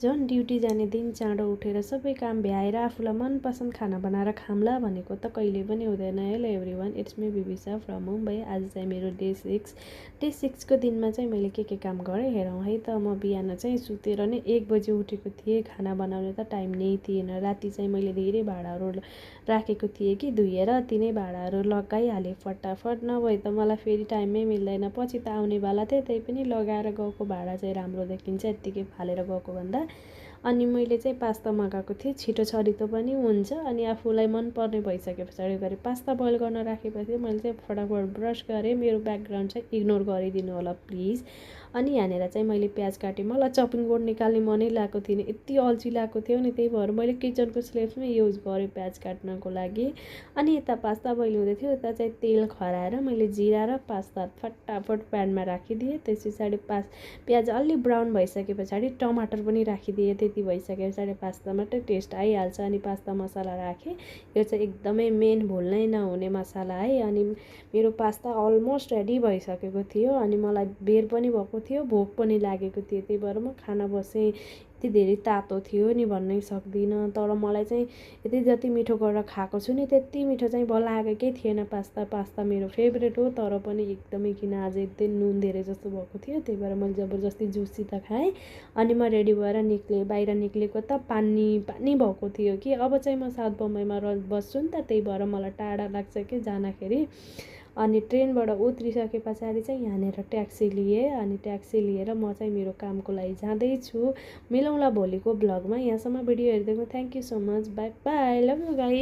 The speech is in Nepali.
झन् ड्युटी जाने दिन चाँडो उठेर सबै काम भ्याएर आफूलाई मनपसन्द खाना बनाएर खाम्ला भनेको त कहिले पनि हुँदैन। Hello everyone, it's me Bibisa from Mumbai. आज चाहिँ मेरो डे 6 को दिनमा चाहिँ मैले के काम गरेँ हेरौँ है त। म बिहान चाहिँ सुतेर नै 1 बजे उठेको थिएँ। खाना बनाउने त टाइम नै थिएन। राति चाहिँ मैले धेरै भाँडाहरू राखेको थिएँ कि धुएर, तिनै भाँडाहरू लगाइहालेँ फटाफट। नभए त मलाई फेरि टाइममै मिल्दैन। पछि त आउनेवाला थिएँ, त्यही पनि लगाएर गएको भाँडा चाहिँ राम्रो देखिन्छ यत्तिकै फालेर गएको भन्दा। अनि मैले चाहिँ पास्ता मगाएको थिएँ, छिटो छरितो पनि हुन्छ अनि आफूलाई मनपर्ने भइसके पछाडि गरे। पास्ता बोइल गर्न राखेपछि मैले चाहिँ फटाफट ब्रस गरेँ। मेरो ब्याकग्राउन्ड चाहिँ इग्नोर गरिदिनु होला प्लिज। अनि यहाँनिर चाहिँ मैले प्याज काटेँ। मलाई चपिङ बोर्ड निकाल्ने मनै लागेको थिएन, यति अल्छी लागेको थियो नि, त्यही भएर मैले किचनको स्लेट्समै युज गरेँ प्याज काट्नको लागि। अनि यता पास्ता बोइल हुँदै थियो, यता चाहिँ तेल खराएर मैले जिरा र पास्ता फटाफट प्यानमा राखिदिएँ। त्यस पछाडि प्याज अलि ब्राउन भइसके पछाडि टमाटर पनि राखिदिएँ। त्यति भइसके पछाडि पास्तामा चाहिँ टेस्ट आइहाल्छ। अनि पास्ता मसला राखेँ। यो चाहिँ एकदमै मेन भुल्नै नहुने मसला है। अनि मेरो पास्ता अलमोस्ट रेडी भइसकेको थियो अनि मलाई बेर पनि भएको थियो, भोक पनि लागेको थियो। त्यही भएर म खाना बसेँ। यति धेरै तातो थियो नि भन्नै सक्दिनँ। तर मलाई चाहिँ यति जति मिठो गरेर खाएको छु नि त्यति मिठो चाहिँ लागेकै थिएन। पास्ता मेरो फेभरेट हो, तर पनि एकदमै किन आज एकदम नुन धेरै जस्तो भएको थियो। त्यही भएर मैले जबरजस्ती जुससित खाएँ। अनि म रेडी भएर निक्लेँ। बाहिर निक्लेको त पानी भएको थियो कि अब चाहिँ म साउथ बम्बईमा बस्छु नि त, त्यही भएर मलाई टाढा लाग्छ कि जाँदाखेरि। अनि ट्रेनबाट उत्रिसके पछाडि चाहिँ यहाँनिर ट्याक्सी लिएँ। अनि ट्याक्सी लिएर म चाहिँ मेरो कामको लागि जाँदैछु। मिलौँला भोलिको ब्लगमा। यहाँसम्म भिडियो हेरिदिएको thank you so much. Bye bye, love you guys.